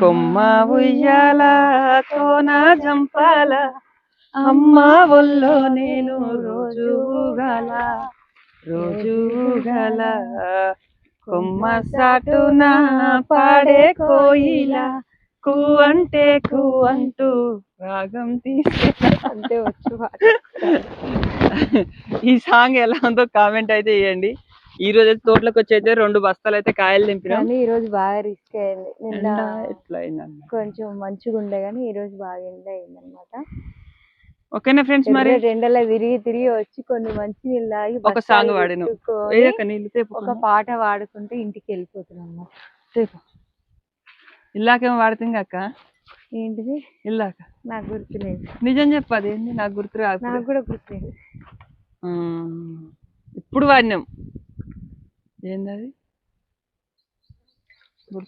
కొమ్మ ఉయ్యాల కోన జంపాల అమ్మ ఒళ్ళో నేను రోజు గల కొమ్మ సాటున పాడే కోయిల కూ అంటే కూ అంటూ రాగం అంటే వచ్చు ఈ సాంగ్ ఎలా ఉందో కామెంట్ అయితే చేయండి. ఈ రోజు అయితే తోటలోకి వచ్చి అయితే 2 బస్తాలు అయితే కాయలు దింపినాం. కానీ ఈ రోజు బాగా రిస్క్ అయింది. నిన్న ఎట్లా అయిందన్న కొంచెం మంచిగా ఉండే కానీ ఈ రోజు బాగా ఎండ అయింది అనమాట. ఓకేనా ఫ్రెండ్స్, మరి ఎండలో తిరిగి వచ్చి కొన్ని మంచి నీళ్ళు తాగి ఒక సాంగ్ పాడిను, ఒక పాట పాడుకుంటే ఇంటికి వెళ్ళిపోతున్నాం అన్నమాట. ఇల్లాకేమో పాడుతుంది అక్క. ఏంటిది ఇల్లాక? నాకు గుర్తులేదు. నిజం చెప్పది, నాకు గుర్తు రాదు. నాకు కూడా గుర్తులేదు. ఇప్పుడు వాడినాం. ఏందది?